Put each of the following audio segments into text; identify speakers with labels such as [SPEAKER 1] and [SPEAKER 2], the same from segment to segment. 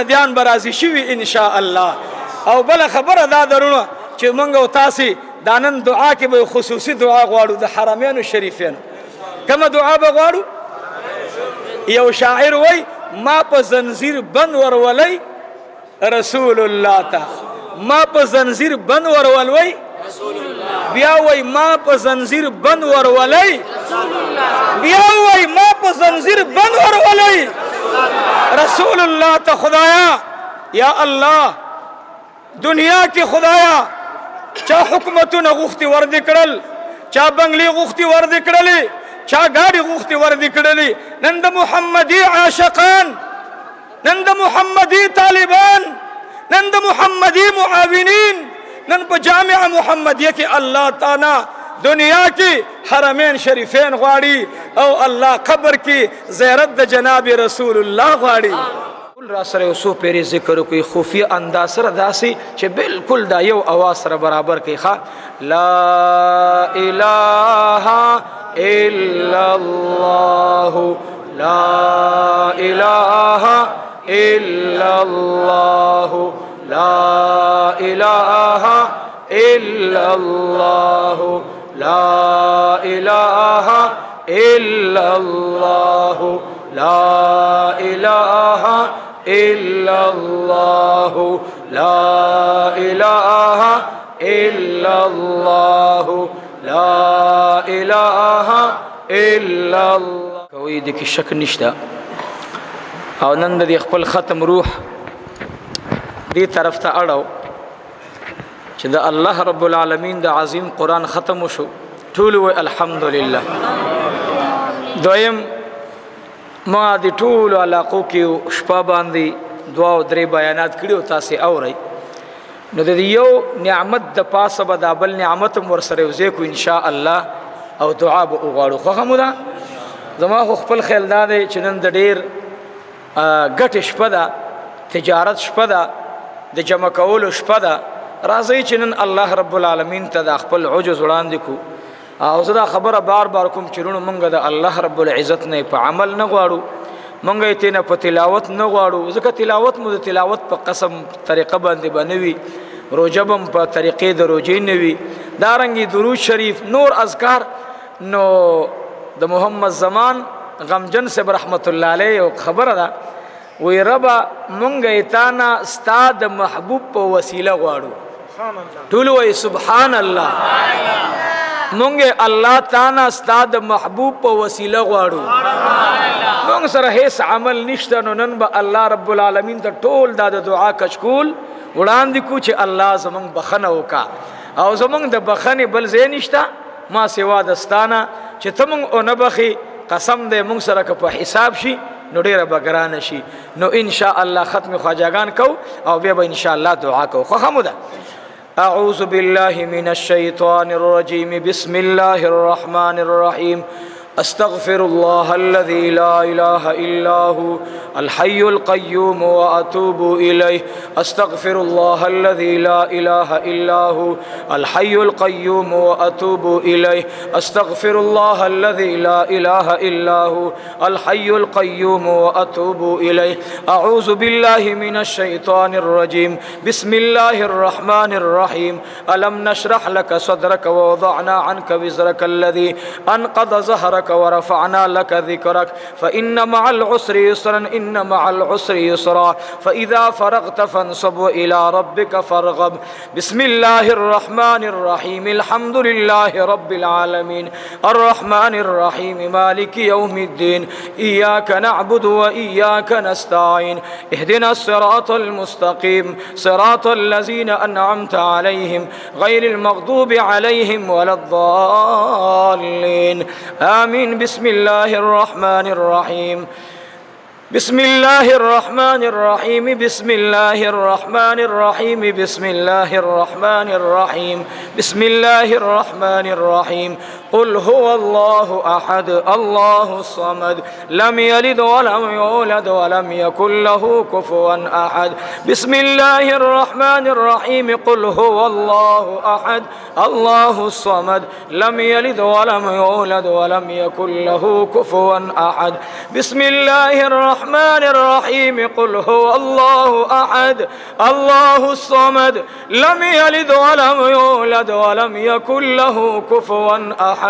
[SPEAKER 1] دیان برازي شوي ان شاء الله. او بل خبر دا درونه چې مونږ او تاسو دانن دعا کې به خصوصي دعا غواړو د حرمین شریفین. کومه دعا به غواړو؟ یو شاعر وای ما په زنجیر بند ورولای رسول الله تا، ما په زنجیر بند ورولای رسول الله، بیا وای ما په زنجیر بند ورولای رسول الله، بیا وای ما په زنجیر بند ورولای رسول الله ته. خدایا یا الله دنیا کې خدایا چا حکومتونه غوښتي ورد کړل، چا بنگلې غوښتي ورد کړلې، چا ګاډي غوښتي ورد کړلې، نن د محمدي عاشقان، نن د محمدي طالبان، نن د محمدي معاونین، نن په جامع محمدیه کې الله تعالی دنیا کی حرمین شریفین غواړي او الله قبر کی زیارت د جناب رسول الله غواړي. را سره اوسو پیری ذکر کوي خفیه انداز سره داسي چې بالکل دا یو اواز سره برابر کوي. ښا لا اله الا الله، لا اله الا الله، لا اله الا الله، لا اله الا الله، لا اله الا الله، لا اله الا الله، لا اله الا الله. کوئی د کی شک نشته او نن د خپل ختم روح دې طرف ته اړو چې د الله رب العالمین د عظیم قرآن ختم شو. ټول وی الحمدلله. دویم ما د ټول علاقو کې شپه باندې دعا او درې بیانات کړي او تاسو اورئ. نو د یو نعمت د پاسه به د بل نعمت ور سره وزې کو ان شاء الله او دعا به وغواړو. خو همدا زما خپل خیال دا دی چې نن د ډېر ګټ شپه ده، تجارت شپه ده، د جمع کولو شپه ده. راځي چې نن الله رب العالمین ته د خپل عجز وړاندې کو او زه دا خبره بار بار کوم چې رونو مونږ د الله رب العزت نه په عمل نه غواړو، مونږ یې نه په تلاوت نه غواړو. ځکه تلاوت مو د تلاوت په قسم طریقه باندې بنوي، روجه بم په طریقې د روجې نه وي، دارنګې درود شریف نور اذکار. نو د محمد زمان غمجن صاحب رحمت الله علیه یو خبره ده، وی ربا مونږ یې تانا ستا د محبوب په وسیله غواړو. ټول وی سبحان الله. مونږ الله تعالی ستا د محبوب په وسیله غواړو. مونږ سره هیڅ عمل نشته. نو نن به الله رب العالمین ته ټول دا د دعا کچکول وړاندې کو چې الله زمونږ بخنه وکا او زمونږ د بخنې بل ځای نشته ما سوا دستانه چې ته مونږ اونه بخي. قسم دې مونږ سره که په حساب شي نو ډیره بګرانه شي. نو ان شاء الله ختم خواجاګان کو او بیا به ان شاء الله دعا کو. خو حمدا اعوذ بالله من الشیطان الرجیم، بسم الله الرحمن الرحیم. استغفر الله الذي لا اله الا هو الحي القيوم واتوب اليه. استغفر الله الذي لا اله الا هو الحي القيوم واتوب اليه. استغفر الله الذي لا اله الا هو الحي القيوم واتوب اليه. اعوذ بالله من الشيطان الرجيم، بسم الله الرحمن الرحيم. الم نشرح لك صدرك ووضعنا عنك وزرك الذي انقض ظهرك ورفعنا لك ذكرك فإن مع العسر يسرا إن مع العسر يسرا فإذا فرغت فانصب إلى ربك فارغب. بسم الله الرحمن الرحيم. الحمد لله رب العالمين الرحمن الرحيم مالك يوم الدين إياك نعبد وإياك نستعين اهدنا الصراط المستقيم صراط الذين أنعمت عليهم غير المغضوب عليهم ولا الضالين آمين. بسم الله الرحمن الرحيم. بسم الله الرحمن الرحيم. بسم الله الرحمن الرحيم. بسم الله الرحمن الرحيم. بسم الله الرحمن الرحيم. قل هو الله أحد الله الصمد لم يلد ولم يولد ولم يكن له كفوا أحد. بسم الله الرحمن الرحيم قل هو الله أحد الله الصمد لم يلد ولم يولد ولم يكن له كفوا أحد. بسم الله الرحمن الرحيم قل هو الله أحد الله الصمد لم يلد ولم يولد ولم يكن له كفوا أحد.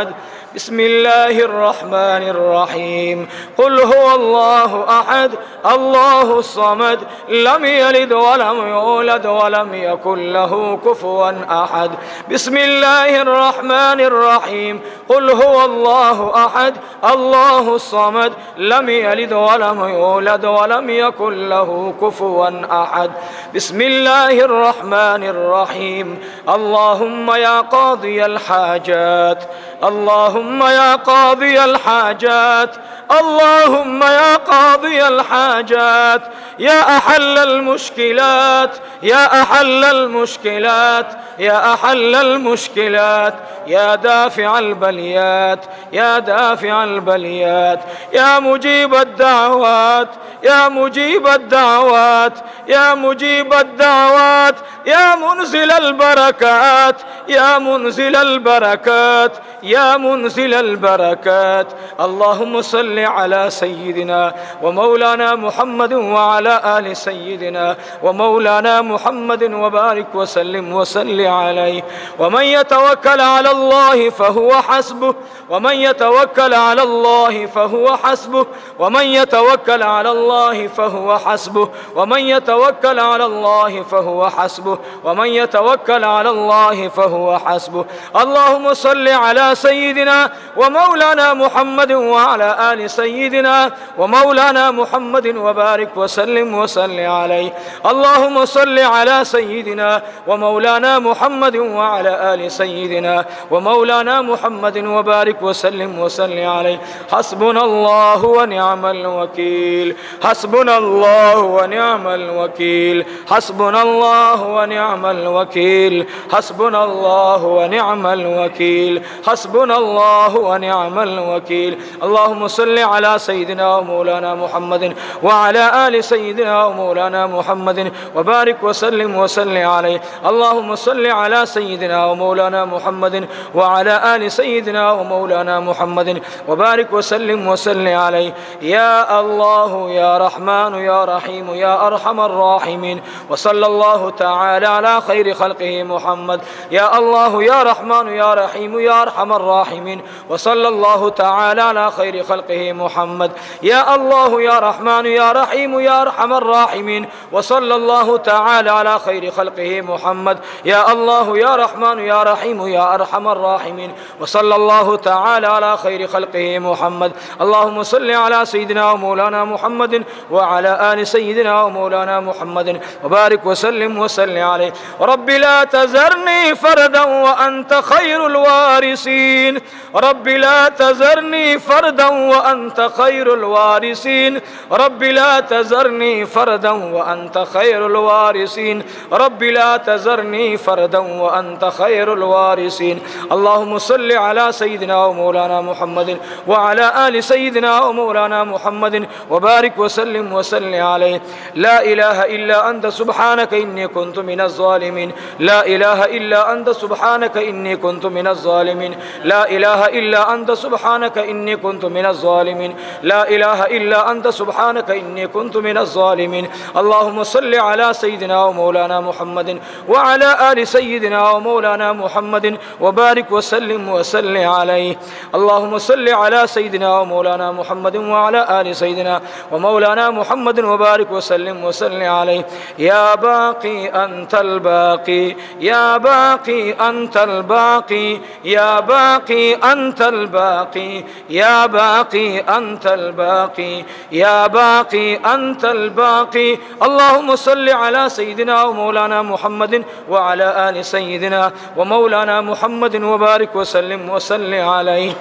[SPEAKER 1] بسم الله الرحمن الرحيم قل هو الله أحد الله الصمد لم يلد ولم يولد ولم يكن له كفوا أحد. بسم الله الرحمن الرحيم قل هو الله أحد الله الصمد لم يلد ولم يولد ولم يكن له كفوا أحد. بسم الله الرحمن الرحيم اللهم يا قاضي الحاجات اللهم يا قاضي الحاجات اللهم يا قاضي الحاجات يا أحل المشكلات يا أحل المشكلات يا أحل المشكلات يا دافع البليات يا دافع البليات يا مجيب الدعوات يا مجيب الدعوات يا مجيب الدعوات يا منزل البركات يا منزل البركات يا منزل البركات. اللهم صل على سيدنا ومولانا محمد وعلى آل سيدنا ومولانا محمد وبارك وسلم وصل عليه. ومن يتوكل على الله فهو حسبه ومن يتوكل على الله فهو حسبه ومن يتوكل على الله فهو حسبه ومن يتوكل على الله فهو حسبه ومن يتوكل على الله فهو حسبه. اللهم صل على سيدنا ومولانا محمد وعلى آل سيدنا ومولانا محمد وبارك وسلم وصل عليه. اللهم صل على سيدنا ومولانا محمد وعلى آل سيدنا ومولانا محمد وبارك وسلم وصل عليه. حسبنا الله ونعم الوكيل حسبنا الله ونعم الوكيل حسبنا الله ونعم الوكيل حسبنا الله ونعم الوكيل حسبنا الله ونعم الوكيل. اللهم صل على سيدنا ومولانا محمد وعلى آل سيدنا ومولانا محمد وبارك وسلم وصل عليه. اللهم صل على سيدنا ومولانا محمد وعلى آل سيدنا ومولانا محمد وبارك وسلم وصل عليه. يا الله يا رحمن يا رحيم يا أرحم الراحمين. وصلى الله تعالى على خير خلقه محمد. يا الله يا رحمن يا رحيم يا أرحم الراحمين. وصلى الله تعالى على خير خلقه محمد. يا الله يا رحمن يا رحيم يا أرحم الراحمين. وصلى الله تعالى على خير خلقه محمد. يا الله يا رحمن يا رحيم يا أرحم الراحمين. وصلى الله تعالى على خير خلقه محمد. اللهم صل على سيدنا ومولانا محمد وعلى آل سيدنا ومولانا محمد وبارك وسلم وصل عليه. رب لا تذرني فردا وأنت خير الوارثين. رب لا تذرني فردا وأنت خير الوارثين. رب لا تذرني فردا وأنت خير الوارثين. رب لا تذرني فردا وأنت خير الوارثين. اللهم صل على سيدنا ومولانا محمد وعلى آل سيدنا ومولانا محمد وبارك وسلم وصل عليه. لا إله إلا أنت سبحانك إني كنت من الظالمين. لا إله إلا أنت سبحانك إني كنت من الظالمين. لا إله إلا أنت سبحانك إني كنت من الظالمين. لا إله إلا أنت سبحانك إني كنت من الظالمين. اللهم صل على سيدنا ومولانا محمد وعلى آل سيدنا ومولانا محمد وبارك وسلم وصل عليه. اللهم صل على سيدنا ومولانا محمد وعلى آل سيدنا ومولانا محمد وبارك وسلم وصل عليه. يا باقي أنت الباقي يا باقي أنت الباقي يا باقي أنت الباقي يا باقي أنت الباقي يا باقي أنت الباقي. اللهم صل على سيدنا ومولانا محمد وعلى آل سيدنا ومولانا محمد وبارك وسلم وصل عليه.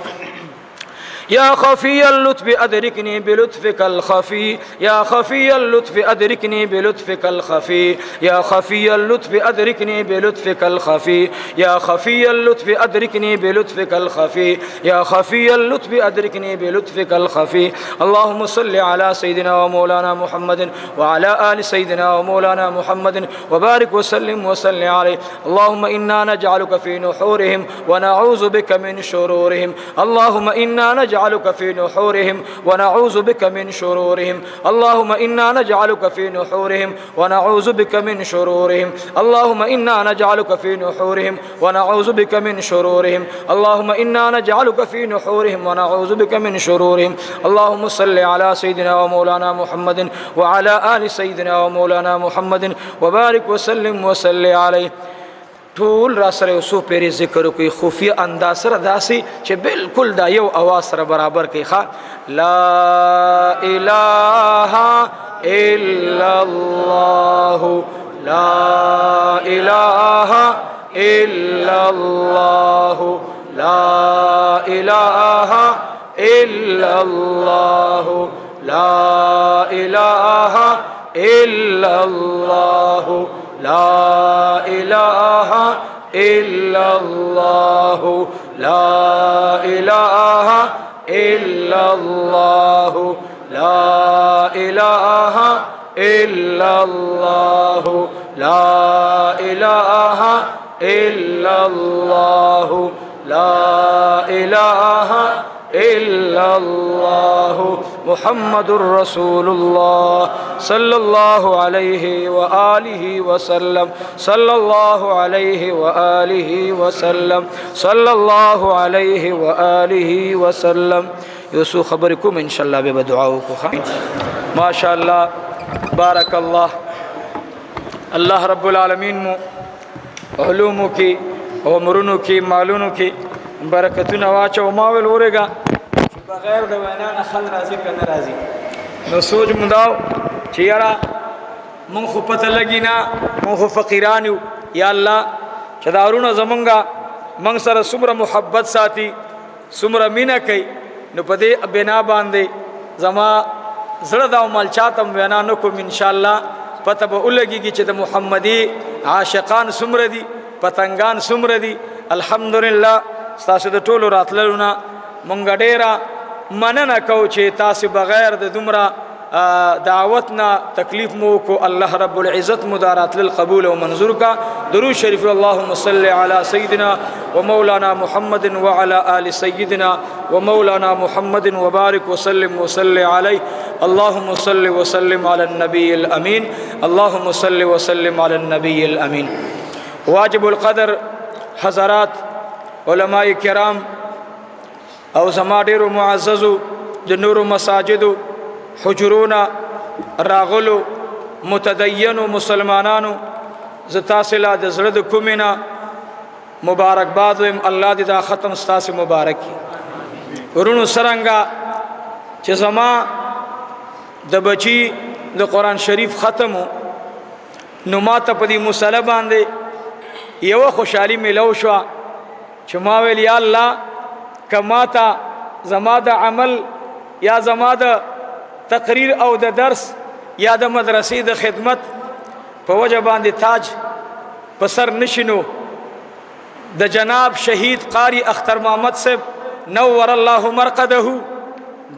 [SPEAKER 1] يا خفي اللطف أدركني بلطفك الخفي يا خفي اللطف أدركني بلطفك الخفي يا خفي اللطف أدركني بلطفك الخفي يا خفي اللطف أدركني بلطفك الخفي يا خفي اللطف أدركني بلطفك الخفي. اللهم صل على سيدنا ومولانا محمد وعلى آل سيدنا ومولانا محمد وبارك وسلم وسلم عليه. اللهم إنا نجعلك في نحورهم ونعوذ بك من شرورهم. اللهم إنا نجعلك في نحورهم ونعوذ بك من شرورهم. اللهم إنا نجعلك في نحورهم ونعوذ بك من شرورهم. اللهم إنا نجعلك في نحورهم ونعوذ بك من شرورهم. اللهم إنا نجعلك في نحورهم ونعوذ بك من شرورهم. اللهم صل على سيدنا ومولانا محمد وعلى آل سيدنا ومولانا محمد وبارك وسلم وسلم عليه. ټول را سره وسو پیری ذکر کوي خفیه انداز سره داسي چې بالکل دا یو اواز سره برابر کوي. ښا لا اله الا الله لا اله الا الله لا اله الا الله لا اله الا الله لا إله إلا الله لا إله إلا الله لا إله إلا الله لا إله إلا الله لا إله إلا الله محمد رسول الله صلى الله عليه وآله وسلم صلى الله عليه وآله وسلم صلى الله عليه وآله وسلم. یوسو خبرکم انشاءاللہ بے بدعاؤ کو ماشاءاللہ بارک اللہ. اللہ رب العالمین مو علومو کی عمرونو کی مالونو کی برکتونه واچو. ما ویل ورګه بغیر د وینا نه خل راځي که نه راځي. نو سوچ مو داو چې یاره مونږ خو پته لګي نه مونږ خو فقیران یو. یا الله چې دا ورونه زمونږه مونږ سره څومره محبت ساتي څومره مینه کوي نو په دې بنا باندې زما زړه دا عمل چاته وینا نه کوم انشاءالله پته به ولګېږي چې د محمدي عاشقان څومره دي پتنګان څومره دي. الحمدلله ستاسو د ټولو راتللو نه مونږ ډېره مننه کوو چې تاسو بغیر د دومره دعوت نه تکلیف مو کو. الله رب العزت مو دا راتلل قبول او منظور کا. درود شریف اللهم صل علی سیدنا ومولانا محمد وعلى آل سيدنا ومولانا محمد وبارك وسلم وسلم عليه. اللهم صل وسلم على النبي الأمين. اللهم صل وسلم على النبي الأمين. واجب القدر حضرات علماء کرام او زما ډیرو معززو د نورو مساجدو حجرونا راغلو متدینو مسلمانانو ز تاسو لا د زړه د کومینا مبارکباد ویم. الله دې دا ختم ستاسو مبارک ورونو سرنګا چې زما د بچی د قرآن شریف ختمو نو ماته په دې مسله باندې یو خوشحالي ملو شو چې ما ویل یا الله کما ته زما د عمل یا زما د تقریر او د درس یا د مدرسې د خدمت په وجه باندې تاج په سر نشینو د جناب شهید قاری اختر محمد صاحب نور الله مرقده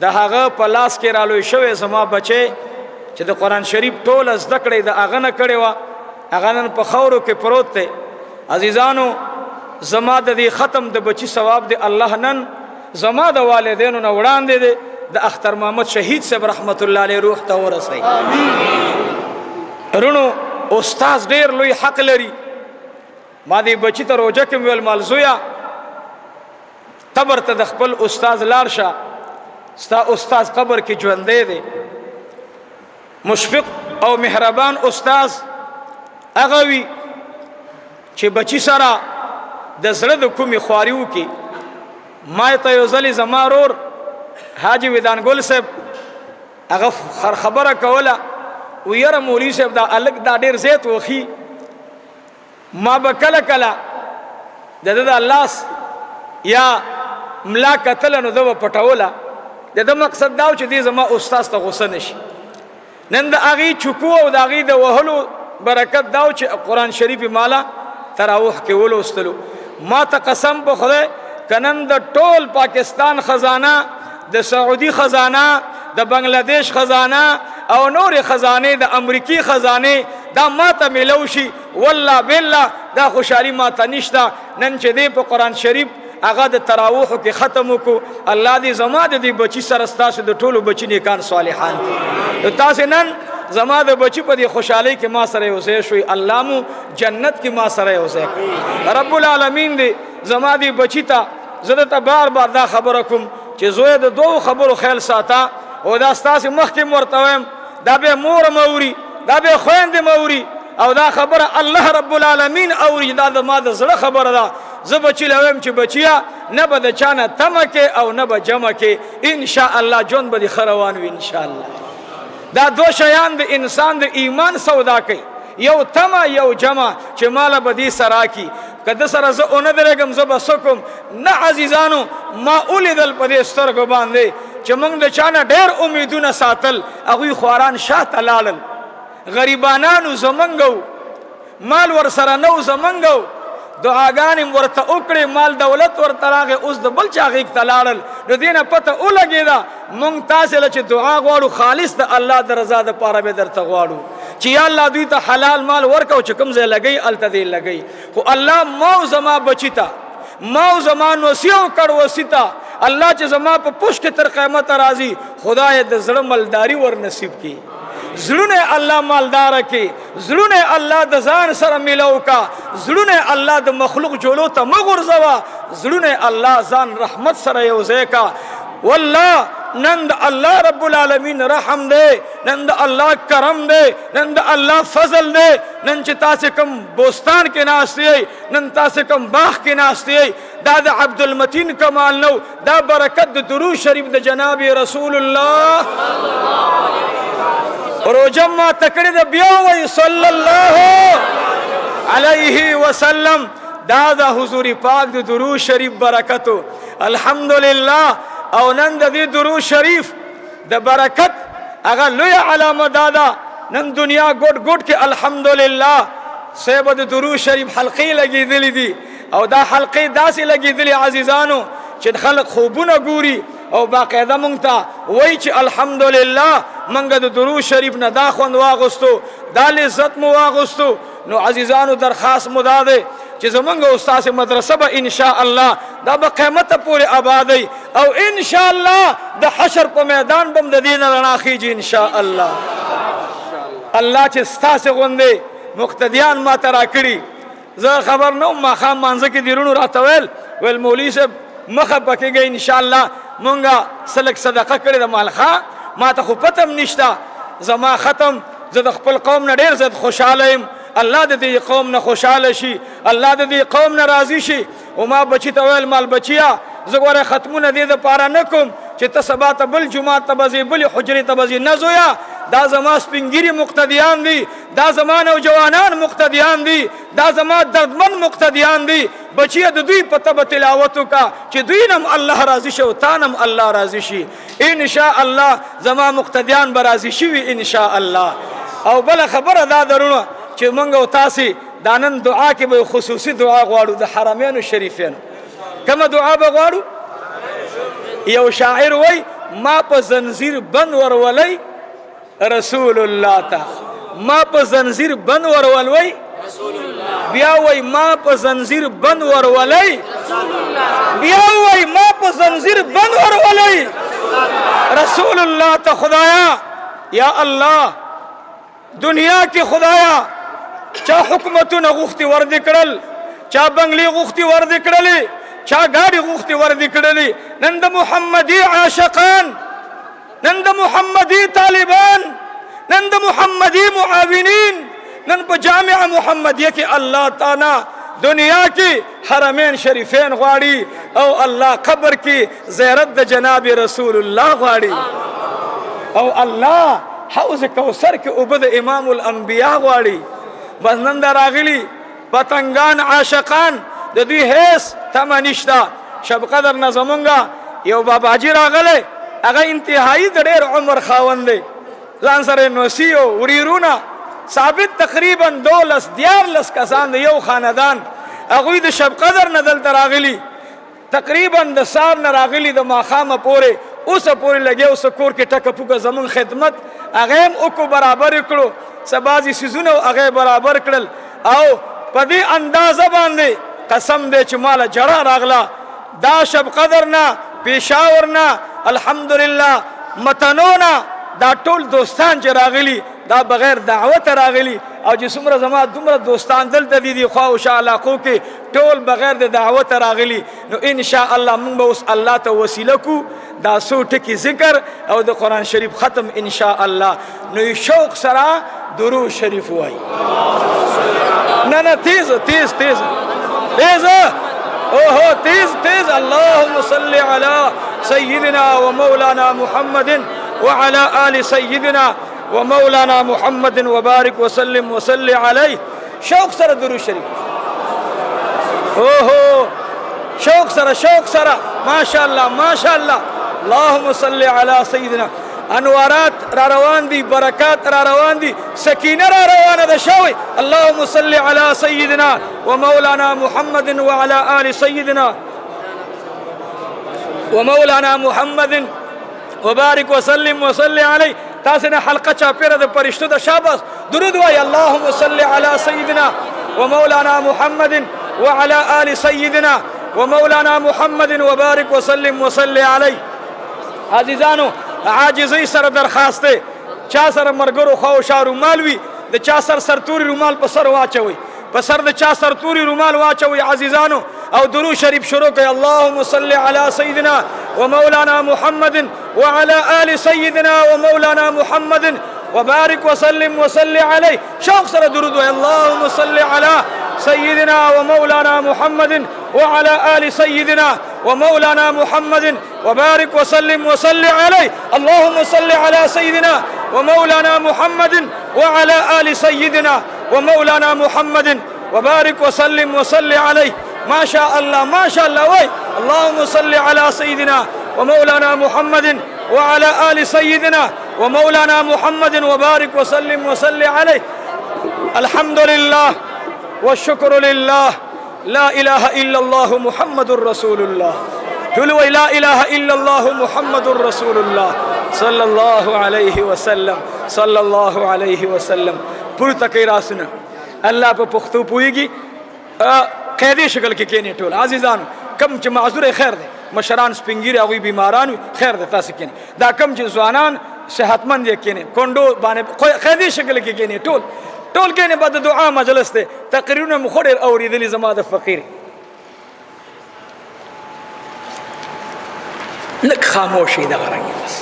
[SPEAKER 1] د هغه په لاس کې رالوی شوی زما بچی چې د قرآن شریف ټول زده کړی د هغه نه کړی وه هغه نن په خاورو کې پروت دی. عزیزانو زما د دې ختم د بچی ثواب دی الله نن زما د والدینو نه وړاندې دی د اختر محمد شهید صاحب رحمت الله علیه روح ته ورسوي. رونو استاد ډیر لوی حق لري. ما دې بچی ته روجه کې ویل مال زویا قبر ته د خپل استاد لاړ شه ستا استاد قبر کې ژوندی دی. مشفق او مهربان استاد هغه وي چې بچی سره د زړه د کومې خواري وکړي. ما ته یو ځلې زما ورور حاجي ودان ګل صاحب هغه خبره کوله ویره مولوي صاحب دا الګ دا ډېر زیات وخي ما به کله کله د لاس یا ملا کتل نو دو پټوله د مقصد دا چې دې زما استاد ته غوسه نشي نن د هغې چکو او د هغې د وهلو برکت دا چې قرآن شریف مالا تراوح کې ولوستلو ما ته قسم په خدای که نن د ټول پاکستان خزانه د سعودي خزانه د بنگلاديش خزانه او نور خزانه د امریکای خزانه دا ما ته ملو شي والله بالله دا خوشحالي ما ته نشته نن چې دې په قرآن شریف هغه د تراوح کې ختم وکړو الله دې زما د دې بچي سره ستاسو د ټولو بچي نیکان صالحان تاسو نن زما د بچی په دې خوشحالۍ کې ما سره یوځای شوي الله مو جنت کې ما سره یوځای کړي رب العالمین دې زما دې بچی ته زه درته بار بار دا خبره کوم چې زوی د دوو خبرو خیال ساته او دا ستاسې مخکې م ورته وایم دا به مور موري دا به خویندې موري او دا خبره الله رب العالمین اوري دا زما د زړه خبره ده زه بچی له وایم چې بچیا نه به د چا نه تمه کې او نه به جمع کې انشاءالله ژوند به دې ښه روان وي انشاءالله دا دو شیان د انسان د ایمان سودا کوي یو تمه یو جمع چې ماله به دې سره کي که د سره زه ونه درېږم زه به څه کوم نه عزیزانو ما ولیدل په دې سترګو باندې چې موږ د چا نه ډېر امیدونه ساتل هغوی خواران شاته لاړل غریبانانو زمونږ مال ورسره نه و زمونږ دعاګانې ورته وکړې مال دولت ورته راغی اوس د بل چا غېږ ته لاړل نو دې نه پته ولګېده موږ تاسې له چې دعا غواړو خالص د الله د رضا دپاره به درته غواړو چې یا الله دوی ته حلال مال ورکو چې کوم ځای لګوي هلته دې لګوي خو الله ما او زما بچي ته ما او زما نوسي او کړوسي ته الله چې زما په پوښ کې تر قیامته راځي خدای د زړه مالداري ور نصیب کړي زړونه الله مالدار کړي زړونه الله د ځان سره میلاو کا زړونه الله د مخلوق جوړو ته مغورځوه زړونه الله ځان رحمت سره یوځای کا والله نن د الله رب العالمین رحم دی نن د الله کرم دی نن د الله فضل دی نن چې تاسې کوم بوستان کې ناست یئ نن تاسې کوم باغ کې ناست یئ دا د عبدالمتین کمال نو دا برکت د درود شریف د جناب رسول الله روجه ما تکړه د بیا وای صلی الله علیه وسلم دا د حضور پاک د درود شریف برکتو الحمدلله او نن د دې درود شریف د برکت هغه لوی علامه دادا نن دنیا ګوټ ګوټ کې الحمدلله صاحب د درود شریف حلقې لګېدلې دي او دا حلقې داسې لګېدلې عزیزانو چې خلک خوبونه ګوري او باقاعده مونږ ته وایي چې الحمدلله مونږ د درود شریف نه دا خوند واغوستو دا لذت مو واغوستو نو عزیزانو درخواست مو دا دی چې زمونږ استاد مدرسه به انشاء الله دا به قیامت پورې آبادی او انشاء الله د حشر په میدان به د دین رڼا خیږي انشاء الله الله چې ستاسې غوندې مقتدیان ما ته راکړي زه خبر نه وم ماښام مانځه کې دیرونو راته ویل مولوي صاحب مخه پکېږئ انشاء الله مونږه سلک صدقه کړې د مالخه ما ته خو پته هم نشته زما ختم زه د خپل قوم نه ډېر زیات خوشحاله یم الله د دې قوم نه خوشحاله شي الله د دې قوم نه راضي شي او ما بچي ته ویل مال بچیا زه ګوره ختمونه دې دپاره نه کوم چې ته سبا ته بل جومات ته به ځې بلې حجرې ته به ځې نه زویه دا زما سپینګیري مقتدیان دي دا زما نوجوانان مقتدیان دي دا زما دردمن مقتدیان دي بچیه د دوی په تبه تلاوت وکړه چې دوی نم الله راضي شي او تا نم الله راضي شي انشاء الله زما مقتدیان به راضي شوي انشاء الله او بله خبره دا درونه چې مونږ او تاسې دا نن دعا کې به خصوصي دعا غواړو د حرمینو شریفینو کومه دعا به غواړو یو شاعر وای ما په زنځیر بند ورولئ رسول الله ته ما په زنځیر بند ورولئ بیا وای ما په زنځیر بند ورولئ بیا وای ما په زنځیر بند ورولئ رسول الله ته خدایا یا الله دنیا کې خدایا چا حکومتونه غوښتي وردی کړل چا بنگلې غوښتي وردی کړلې چا ګاډي غوښتي وردی کړلې نن د محمدي عاشقان نن د محمدي طالبان نن د محمدي معاونین نن په جامعه محمدیه کې الله تعالی دنیا کې حرمین شریفین غواړي او الله قبر کې زیارت د جناب رسول الله غواړي او الله حوض کوثر کې اوبه د امام الانبیاء غواړي بس نن دا راغلي پتنګان عاشقان د دوی هیڅ تمه نشته شب قدر نه زمونږه یو باباجي راغلی هغه انتهایی د ډېر عمر خاوند دی ځان سره نوسي او وریرونه ثابت تقریبا 12 کسان د یو خاندان هغوی د شب قدر نه دلته راغلي تقریبا د سار نه راغلي د ماښامه پورې اوسه پورې لګیا اوسه کور کې ټکه پوکه زمونږ خدمت هغه هم وکړو برابر کړو څه بعضې څیزونه هغه برابر کړل او په دې اندازه باندې قسم دی چې ماله جړه راغله دا شب قدر نه پېښور نه الحمدلله متنو نه دا ټول دوستان چې راغلي دا بغیر دعوت راغلي او چې څومره زما دومره دوستان دلته دي خوا او شا علاقو کې ټول بغیر د دعوت راغلي نو ان شاء الله موږ به اوس الله ته وسیله کو دا څو ټکي ذکر او د قرآن شریف ختم ان شاء الله نو شوق سره درود شریف وایي نه تیز اوهو تیز اللهم صل على سيدنا ومولانا محمد وعلى آل سيدنا ومولانا محمد وبارك وسلم وصل عليه شوق سره درود شریف اوهو شوق سره ما شاء الله اللهم صل على سيدنا انوارات را روان دي برکات را روان دي سکینه را روانه ده شوی اللهم صل على سيدنا ومولانا محمد وعلى آل سيدنا ومولانا محمد وبارك وسلم وصل عليه تاسنا حلقه چاپیره د پرشتو د شاباس درود وای اللهم صل على سيدنا ومولانا محمد وعلى آل سيدنا ومولانا محمد وبارك وسلم وصل عليه عزیزانو عاجزی سره درخواست دی چا سره مرګرو خو شا رومال وي د چا سر سرتوري رومال په سر واچوي په سر د چا سرتوري رومال واچوي عزیزانو او درود شریف شروع کوي اللهم صل على سيدنا ومولانا محمد وعلى آل سيدنا ومولانا محمد وبارك وسلم وصل عليه شوق سره درود وي اللهم صل على سيدنا ومولانا محمد وعلى آل سيدنا ومولانا محمد وبارك وسلم وصل عليه اللهم صل على سيدنا ومولانا محمد وعلى آل سيدنا ومولانا محمد وبارك وسلم وصل عليه ما شاء الله وي اللهم صل على سيدنا ومولانا محمد وعلى آل سيدنا ومولانا محمد وبارك وسلم وصل عليه الحمد لله والشكر لله لا إله إلا الله محمد رسول الله قلوا لا إله إلا الله محمد رسول الله صلى الله عليه وسلم پورته کوي راسونه الله په پښتو پوهیږي قیدي شکل کې کېنی ټول عزیزانو کم چې معذور خیر دی مشران سپینګیري هغوی بیماران وي خیر دی تاسو کېنی دا کم چې ځوانان صحتمند یې کېنی کونډو باندې قیدي شکل کې کېنی ټول کېنی بعد دعا مجلس دی تقریرونه مو خو ډېر اورېدلي زما د فقیر لږ خاموشي دغه رنګې بس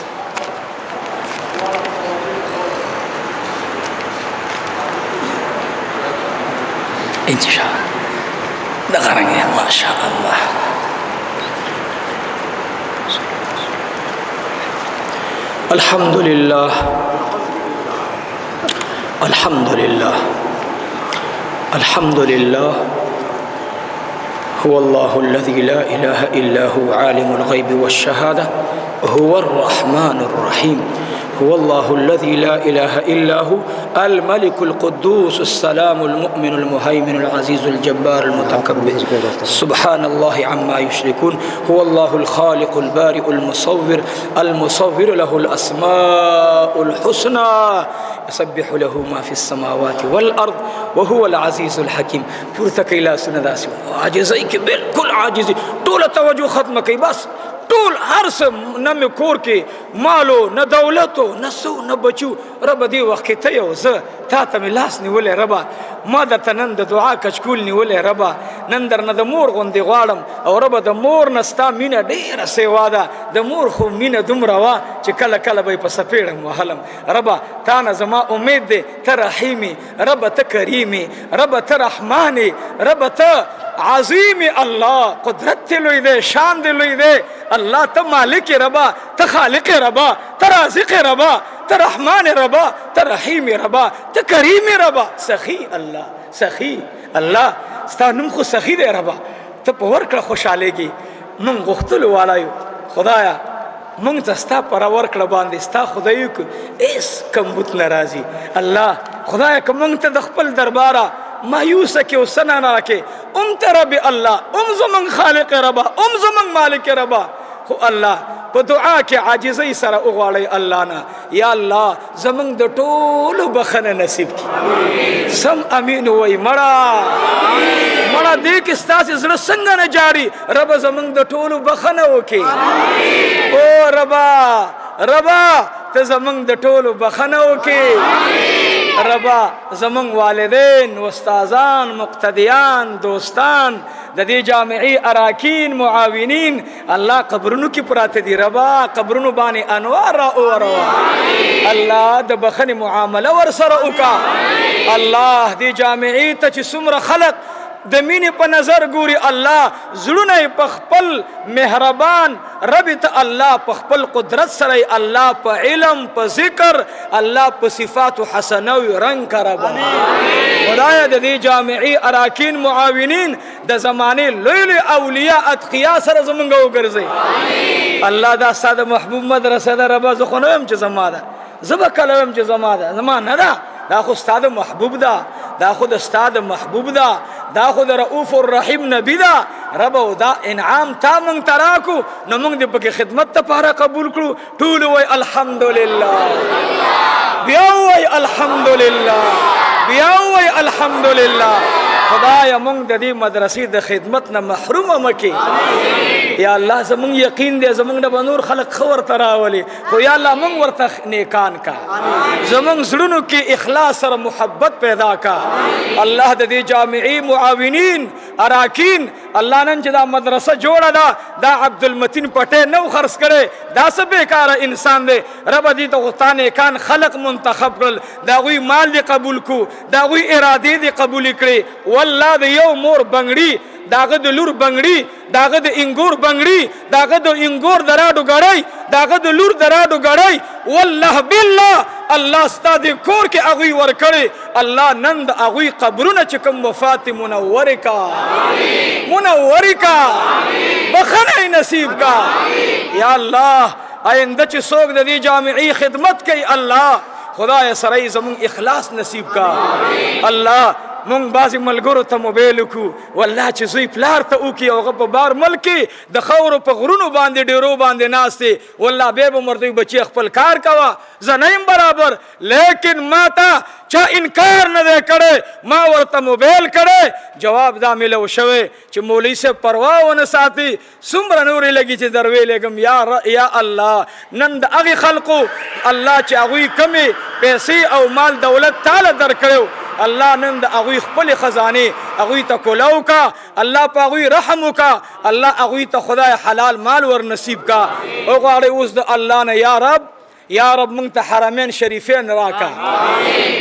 [SPEAKER 1] ان شاء الله دغه رنګې ما شاء الله الحمد لله هو الله الذي لا إله إلا هو عالم الغيب والشهادة هو الرحمن الرحيم هو الله الذي لا إله إلا هو الملك القدوس السلام المؤمن المهيمن العزيز الجبار المتكبر سبحان الله عما يشركون هو الله الخالق البارئ المصور له الأسماء الحسنى يسبح له ما في السماوات والأرض وهو العزيز الحكيم پورته کوي لاسونه داسې عاجزۍ کې بالکل عاجزي ټوله توجه ختمه کوي بس ټول هر څه نه مې کور کې مالو نه دولتو نه څو نه بچو ربه دې وخت کې ته یو زه تا ته مې لاس نیولی ربه ما درته نن د دعا کچکول نیولی ربه نن درنه د مور غوندې غواړم او ربه د مور نه ستا مینه ډېره سیوا ده د مور خو مینه دومره وه چې کله کله به یې په سپېړم وهلم ربه تا نه زما امید دی ته رحیمې ربه ته کریمې ربه ته رحمانې ربه ته عظیم الله قدرت تی لوی دے شان دی لوی دے اللہ تا مالک ربا تا خالق ربا تا رازق ربا تا رحمان ربا تا رحیم ربا تا کریم ربا سخی اللہ ستا نم خو سخی دے ربا تا پا ورکڑا خوشحالے گی من غختلو والا یو خدایا مونږ ته ستا پر ورکړه باندې ستا خدایو کو ایس کمبوت ناراضي الله خدایا که مونږ ته د خپل درباره مایوسه کې او سنا نه راکې ته رب الله زمونږ خالق ربا زمونږ مالک ربا خو الله په دعا کې عاجزۍ سره وغواړئ الله نه یا الله زمونږ د ټولو بخنه نصیب کړي سم امین وای مړه دې کې ستاسې زړه څنګه نه جاري رب زمونږ د ټولو بخنه وکړي او ربا ته زمونږ د ټولو بخنه وکړي ربا زمونږ والدین استادان مقتدیان دوستان د دې جامعي اراکین معاونین الله قبرونو کې پراته دي ربا قبرونو باندې انوار را اوروا الله د بخنه معامله ور سره وکا الله دې جامعي ته چې څومره خلق د مینې په نظر ګوري الله زړونه په خپل مهربان رب ته الله په خپل قدرت سره الله په علم په ذکر الله په صفات حسنه او رنگ کربا خدایا د دې جامعي اراکین معاونین د زمانه لوی اولیاء اتقیا سره زمونږ وګرځي الله دا ساده محبوب مدرسه ده رب زه خو نه يم چې زما ده زه به کله يم چې زما ده زما نه ده دا خو استاد محبوب ده دا خو د استاد محبوب ده دا خو د رؤوف الرحیم نبی ده رب او دا انعام تا مونږ تراکو نو مونږ دې پکې خدمت ته پاره قبول کړو ټول وای الحمدلله بیا وای الحمدلله بیا وای الحمدلله خدایا مونږ د دې مدرسې د خدمت نه محروم مکې یا الله زمونږ یقین دې زمونږ د نور خلق خور تراولي خو یا الله مونږ ورته نیکان کا زمونږ زړونو کې اخلاص سره محبت پیدا کا الله د دې جامعي معاونین اراکین الله نن چې دا مدرسه جوړه ده دا عبدالمتین پټه نو خرڅ کړي دا څه بیکاره انسان دی رب دې ته غتانه کان خلق منتخب کړل دا غوي مال دې قبول کو دا غوي اراده دې قبول کړي والله د یو مور بنگړي داغه د لور بنگړي داغه د انګور بنگړي داغه د انګور دراډو غړای داغه د لور دراډو غړای والله بالله الله ستاسو کور کې اغوي ور کړي الله نن د اغوي قبرونه چې کوم وفات منور کا بخنه نصیب کا یا الله آینده چې څوک د دې جامعي خدمت کوي الله خدای سره زمون اخلاص نصیب کا الله مونږ بعضې ملګرو ته موبایل وکړو والله چې زوی پلار ته وکړي هغه په بار ملک کې د خاورو په غرونو باندې ډیرو باندې ناست دی والله بیا به ورته وي بچي خپل کار کوه زه نه یم برابر لیکن ما ته چا انکار نه دی کړی ما ورته موبایل کړی جواب دا میلو شوی چې مولوي صاحب پروا ونه ساتي څومره نورې لګي چې در ویلېږم یا الله نن د هغې خلقو الله چې هغوی کمې پیسې او مال دولت تاله درکړی الله نن د هغوی خپل خزانه هغوی ته کولاو کا الله په هغوی رحم وکا الله هغوی ته خدای حلال مال ور نصیب کا او غواړي اوس د الله نه یا رب مونږ ته حرمین شریفین راکا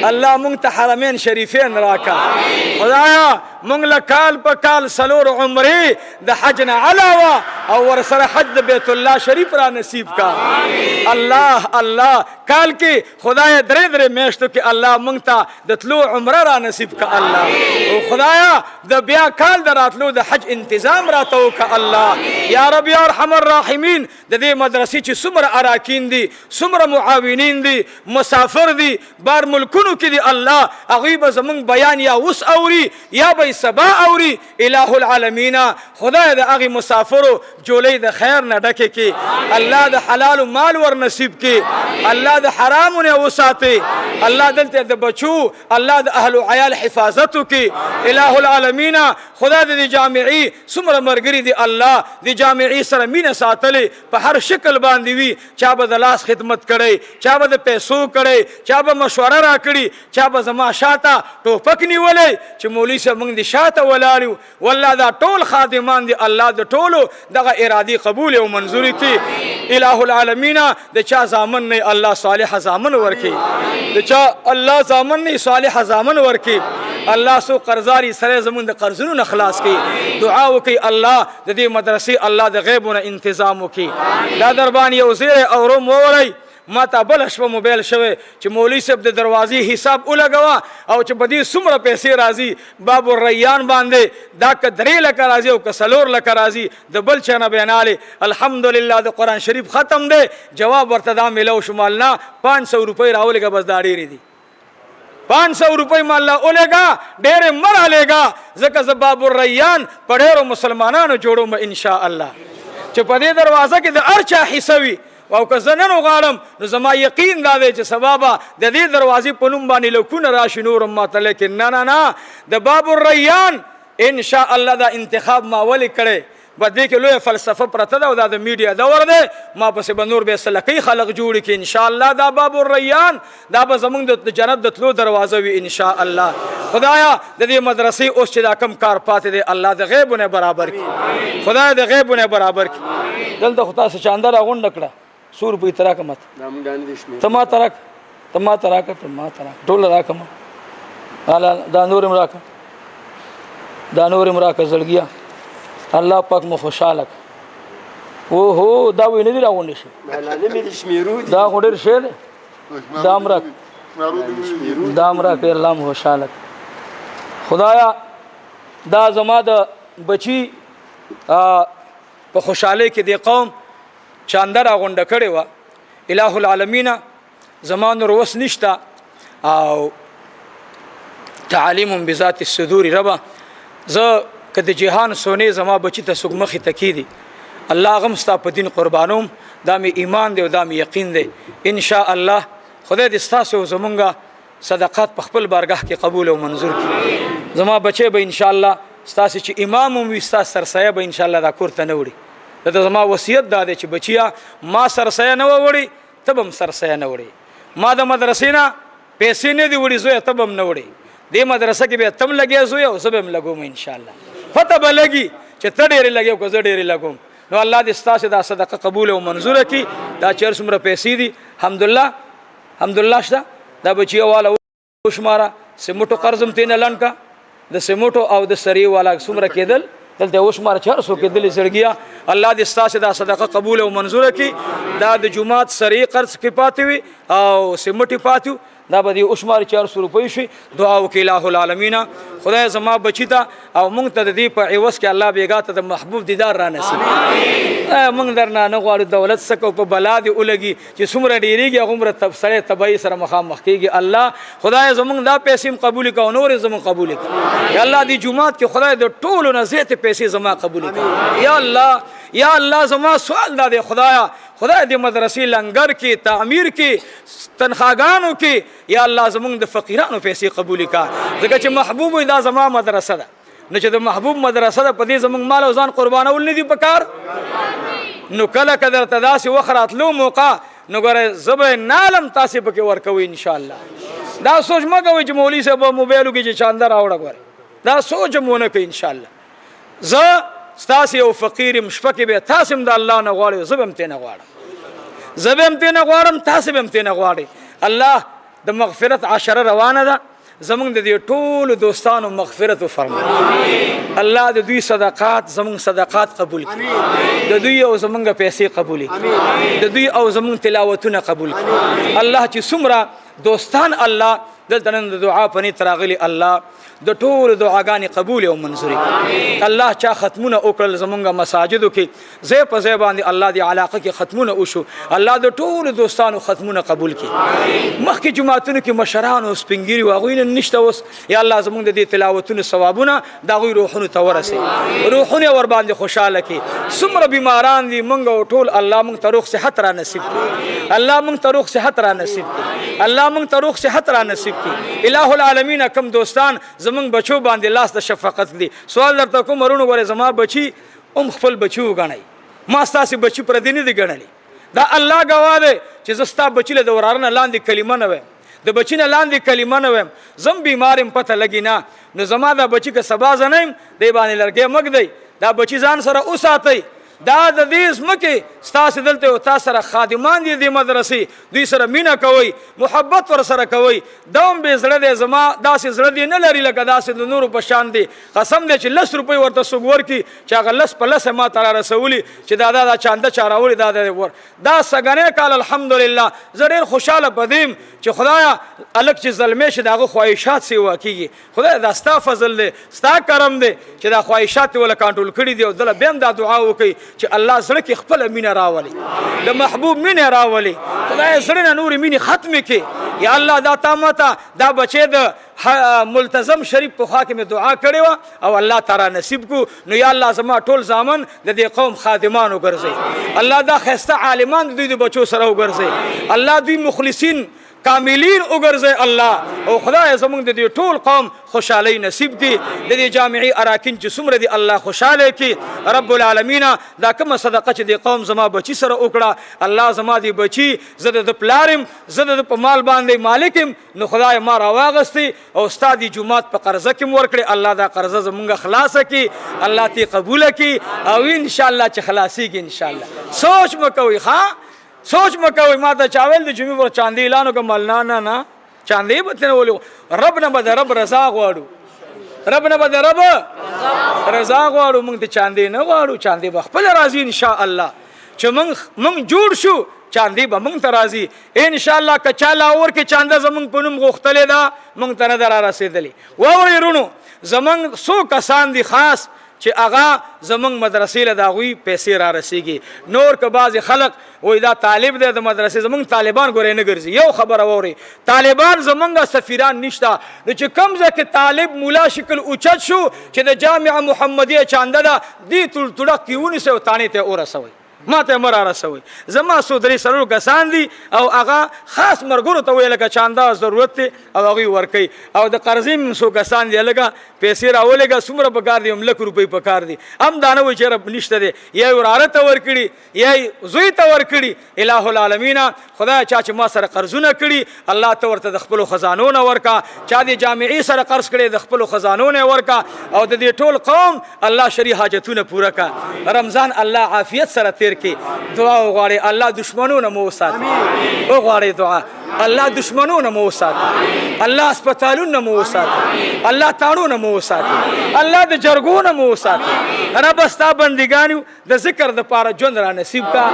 [SPEAKER 1] الله مونږ ته حرمین شریفین راکا خدایا مونږ له کال په کال سلور عمرې د حج نه علاوه او ورسره حج د بیت الله شریف را نصیب کا الله کال کې خدای درې میاشتو کې الله مونږ ته د تلو عمره را نصیب کا الله او خدایا د بیا کال د راتلو د حج انتظام راته وکړه الله یا رب یا ارحم الراحمین د دې مدرسې چې څومره اراکین دي څومره معاونین دي مسافر دي بار ملکونو کې دي الله هغوی به زمونږ بیان یا اوس اوري یا به سبا اوري اله العالمین خدای د هغې مسافرو جولۍ د خیر نه ډکې کړي الله د حلال مال ور نصیب کړي الله د حرامو نه وساتي الله دلته د بچو الله د اهل عیال حفاظت وکړي اله العالمین خدای د دې جامعي څومره ملګري دي الله د جامعي سره مینه ساتلې په هر شکل باندې وي چا به د لاس خدمت کړی چا به د پیسو کړی چا به مشوره را کړي چا به زما شاته ټوپک نیولی چې مولوي صاحب موږ د شاته ولاړ یو والله دا ټول خادمان دي الله د ټولو دغه ارادي قبول او منظوري کړي اله العالمین د چا زامن نه الله صالح زامن ورکړي د چا الله زامن نه صالح زامن ورکړي الله سو قرضاري سره زمون د قرضونو نه خلاص کړي دعا وکړي الله د دې مدرسې الله د غیبونو تنظیم وکړي دا دربان یو زیر او روم ووري ما ته بله شپه موبایل شوی چې مولوي صاحب د دروازې حساب ولګوه او چې په دې څومره پیسې راځي باب الریان باندې دا که 3 لکه راځي او که 4 لکه راځي د بل چا نه بیانالې الحمدلله د قرآن شریف ختم دی جواب ورته دا میلو شو مالنا 500 روپۍ راولېږه بس دا ډېرې دي 500 روپۍ مالله ولېږه ډېرې مه رالېږه ځکه زه باب الریان په ډېرو مسلمانانو جوړوم انشاءالله چې په دې دروازه کې د هر چا حصه وي او که زه نن وغواړم نو زما یقین دا دی چې سبا به د دې دروازې په نوم باندې لکونه راشي نور هم ماته لیکن نه د باب الریان انشاءالله دا انتخاب ما ولې کړی به دې کې لویه فلسفه پرته ده او دا د میډیا دور دی ما پسې به نور بیا سلکۍ خلق جوړي کړي انشاءالله دا باب الریان دا به زموږ د جنت د تلو دروازه وي انشاءالله خدایا د دې مدرسې اوس چې دا کم کار پاتې دی الله د غیبونه برابر کړي خدای د غیبونه برابر کړي دلته خو تاسو چانده راغونډه کړه 100 روپۍ ته راکړه ماته ته ماته راکړه ټوله راکړه دا نور هم راکړه زړګیا الله پاک مو خوشحاله اوهو دا وی نه دي راغونډې شي دا خو ډېر ښه دی دا هم راکړې الله مو خوشحاله خدایا دا زما د بچي په خوشحالۍ کې د قوم چانده راغونډه کړې وه اله العالمین زما نور وس نشته او تعلیم بذات الصدور ربه زه که د جهان سونې زما بچي ته څوک مخې ته کېدي الله هغه هم ستا په دین قربانوم دا مې ایمان دی او دا مې یقین دی انشاءالله خدای دې ستاسو او زمونږ صدقات په خپل بارګاه کې قبول او منظور کړي زما بچی به انشاءالله ستاسو چې امام هم وي ستاسو سرسایه به انشاءالله دا کور ته نه وړي دا زما وصیت دا دی چې بچیا ما سرسایه نه وړي ته به هم سرسایه نه وړي ما د مدرسې نه پیسې نه دي وړي زویه ته به هم نه وړي دې مدرسه کې به تم لګې زویه او زه به هم لګوم انشاءالله پته به لګي چې ته ډېرې لګې او که زه ډېرې لګوم نو الله دې ستاسو دا صدقه قبول او منظوره کړي دا چې هر څومره پیسې دي الحمدلله شته دا بچیه والا وشماره سیمټو قرض هم تېنه لنډ کا د سیمټو او د سرې والا څومره کېدل دلته وشماره 400 کېدلې زړګیا الله دې ستاسو دا صدقه قبول او منظوره کړي دا د جومات سرې قرض کې پاتې وي او سیمټې پاتې دا به دې وشماره 400 روپۍ شي دعا وکړي اله العالمین خدای زما بچي ته او موږ ته د دې په عوض کې الله بیګا ته د محبوب دیدار را نصیب موږ درنه نه غواړو دولت څخه په بلا دې ولګي چې څومره ډېرېږي هغومره سړی تباهي سره مخامخ کېږي الله خدای زموږ دا پیسې هم قبول کړه او نورې زموږ قبول کړه یا الله دې جومات کې خدای د ټولو نه زیاتې پیسې زما قبول کړه یا الله زما سوال دا دی خدای دې مدرسې لنګر کې تعمیر کې تنخواګانو کې یا الله زموږ د فقیرانو پیسې قبول کړه ځکه چې محبوب دا زما مدرسه ده نو چې د محبوب مدرسه ده په دې زموږ مال او ځان قربانول نه دي پکار نو کله که درته داسې وخت راتلو موقع نو ګوره زه به نالم تاسې پکې ورکوئ انشاءالله دا سوچ مه کوئ چې مولوي صاحب به موبایلو کې چې چانده راوړه ګوره دا سوچ هم ونه کوئ انشاءالله زه ستاسې یو فقیر یم شپه کې به تاسې هم د الله نه غواړئ زه به هم ترې نه غواړم تاسې به هم ترې نه غواړئ الله د مغفرت عشره روانه ده زمونږ د دې ټولو دوستانو مغفرت وفرمایي الله د دوی صدقات زمونږ صدقات قبول کړي د دوی او زمونږ پیسې قبول کړي د دوی او زمونږ تلاوتونه قبول کړي الله چې څومره دوستان الله دلته نن د دعا په نیت راغلي الله د ټولو دعاګانې قبول او منظوري الله چا ختمونه وکړل زمونږ مساجدو کې ځای په ځای باندې الله دې علاقه کې ختمونه وشو الله د ټولو دوستانو ختمونه قبول کړي مخکې جماعتونو کې مشران او سپین ږیري وو هغوی نن نشته اوس یا الله زمونږ د دې تلاوتونو ثوابونه د هغوی روحونو ته ورسوي روحونه یې ورباندې خوشحاله کړي څومره بیماران دي موږ او ټول الله موږ ته روغ صحت را نصیب کړي الله موږ ته روغ صحت را نصیب کړي الله موږ ته روغ صحت را نصیب کړي اله العالمین کم دوستان زمونږ بچو باندې لاس د شفقت دي سوال درته کوم ورونو ګورئ زما بچي خپل بچي وګڼئ ما ستاسې بچي پردي نه دي ګڼلي دا الله ګواه دی چې زه ستا بچي له د وراره نه لاندې کلمه نه وایم د بچي نه لاندې کلمه نه وایم زم بیمار یم پته لګي نه نو زما دا بچي که سبا زه نه یم دی باندې لرګی مږدئ دا بچي ځان سره وساتئ دا د دې ځمکې ستاسې دلته یو تا سره خادمان دي دې مدرسې دوی سره مینه کوئ محبت ورسره کوئ دا هم بې زړه دی زما داسې زړه دی نه لري لکه داسې د نورو په شان دی قسم دی چې 10 روپۍ ورته څوک ورکړي چې هغه 10 په 10 ما ته را رسولي چې دا چانده چا راوړي دا سږنی کال الحمدلله زه ډېر خوشحاله په دې یم چې خدایه هلک چې زلمی شي د هغه خواهشات سیوا کېږي خدایه دا ستا فضل دی ستا کرم دی چې دا خواهشات یې وله کنټرول کړي دي او دله بیا هم دا دعا وکړي چې الله زړه کې خپله مینه راولي د محبوب مینه راولي خدایه زړه نه نورې مینې ختمې کړي یا الله دا تا ماته دا بچی د ملتزم شریف په خوا کې مې دعا کړې وه او الله تعالی نصیب کو نو یا الله زما ټول زامن د دې قوم خادمان وګرځئ الله دا ښایسته عالمان د دوی د بچو سره وګرځئ الله دوی مخلصین کاملین وګرځئ الله او خدای زمونږ د دې ټول قوم خوشحالۍ نصیب کړي د دې جامعي اراکین چې څومره دي الله خوشحاله کړي رب العالمین دا کومه صدقه چې د قوم زما بچي سره وکړه الله زما دې بچي زه د پلار یم زه د په مال باندې مالک یم نو خدای ما راواغستی او ستا دې جومات په قرضه کې م ورکړې الله دا قرضه زمونږ خلاصه کړي الله تې قبوله کړي او انشاءالله چې خلاصېږي انشاءالله سوچ مه کوئ سوچ مه کوئ ما ته چا ویل د جمعې پر چاندې اعلان وکړم نه چاندې به ترې ولې رب نه به د رب رضا غواړو رب نه به د رب رضا غواړو موږ ته چاندې نه غواړو چاندې به خپله راځي انشاءالله چې موږ جوړ شو چاندې به موږ ته راځي انشاءالله که چا لاهور کې چانده زموږ په نوم غوښتلې ده موږ ته نه ده را رسېدلې واورئ وروڼو زموږ څو کسان دي خاص چې هغه زمونږ مدرسې له د هغوی پیسې را رسېږي نور که بعضې خلق وایي دا طالب دی د مدرسې زمونږ طالبان ګورئ نه ګرځي یو خبره واورئ طالبان زمونږ سفیران نشته نو چې کوم ځای کې طالب مولا شکل اوچت شو چې د جامعه محمدیه چانده ده دې تړک کې ونیسئ او تانې ته یې ورسوئ ما ته مر رسوي زما څو درې څلور کسان دي او هغه خاص مرګرو ته وایي لکه چانده ضرورت دی او هغوی ورکوي او د قرضې هم څو کسان دي لکه پیسې راولېږه څومره پکار دي هم 1,00,000 روپۍ پکار دي هم دا نه وایي چې رب نشته دی یا یې وراره ته ورکړي یا یې زوی ته ورکړي اله العالمین خدایه چا چې ما سره قرضونه کړي الله ته ورته د خپلو خزانو نه ورکه چا دې جامعې سره قرض کړی د خپلو خزانو نه ورکه او د دې ټول قوم الله شرعي حاجتونه پوره کړه رمضان الله عافیت سره تیر کی دعا وغواړئ الله دشمنونه مو وساتي وغواړئ دعا الله دشمنونه مو وساتي الله هسپتالونه مو وساتي الله تاړونه مو وساتي الله د جرګونه مو وساتي رب ستا بندګان یو د ذکر دپاره ژوند را نصیب کا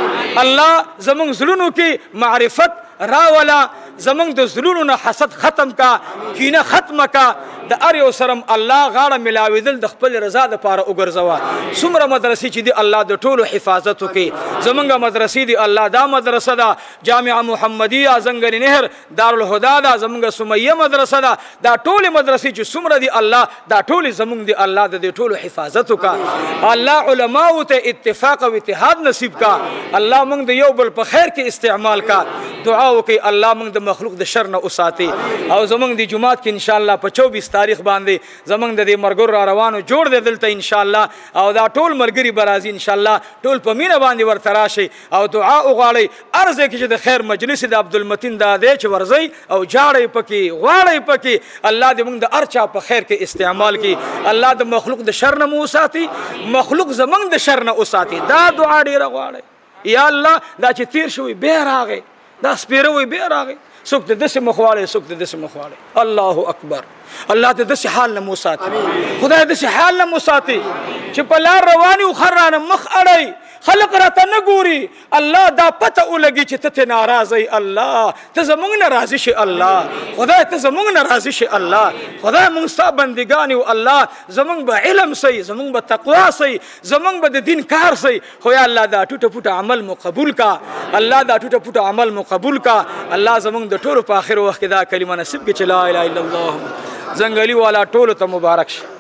[SPEAKER 1] الله زموږ زړونو کې معرفت راوله زمونږ د زړونو نه حسد ختم کا کینه ختمه کا د هر یو سره الله غاړه ملاوېدل د خپل رضا دپاره وګرځوه څومره مدرسې چې دي الله د ټولو حفاظت وکړي زمونږ مدرسې دي الله دا مدرسه ده جامعه محمدیه زنګل نهر دارالهدا ده زمونږ سمیه مدرسه ده دا ټولې مدرسې چې څومره دي الله دا ټولې زمونږ دي الله د دې ټولو حفاظت وکړه الله علماو ته اتفاق او اتحاد نصیب کا الله موږ د یو بل په خیر کې استعمال کا دعا وکړئ الله موږ د مخلوق د شر نه وساتي او زمونږ د جمعات کې انشاءالله په 24 تاریخ باندې زمونږ د دې مرګور را روانو جوړ دی دلته انشاءالله او دا ټول ملګري به راځي انشاءالله ټول په مینه باندې ورته راشئ او دعا وغواړئ هر ځای کې چې د خیر مجلس د عبدالمتین دا دی چې ورځئ او جاړئ پکې غواړئ پکې الله دې موږ د هر چا په خیر کې استعمال کړي الله د مخلوق د شر نه مو وساتي مخلوق زمونږ د شر نه وساتي دا دعا ډېره غواړئ یا الله دا چې تیر شوی بیا راغی دا سپیره وی بیا راغی څوک د داسې مخ واړی څوک د داسې مخ واړی الله اکبر الله ته داسې حال نه مو ساتي خدای داسې حال نه مو ساتي چې په لار روان یو خر رانه مخ اړئ خلق راته نه ګوري الله دا پته ولګي چې ته ترې ناراضه یې الله ته زموږ نه راضي شي الله خدای ته زموږ نه راضي شي الله خدای موږ ستا بندګان یو الله زموږ به علم صحیح زموږ به تقوا صحیح زموږ به د دین کار صحیح خو یا الله دا ټوټه پوټه عمل مو قبول کا الله دا ټوټه پوټه عمل مو قبول کا الله زموږ د ټولو په آخر وخت کې دا کلمه نصیب کړي چې لا اله الا الله زنګلي والا ټولو ته مبارک شي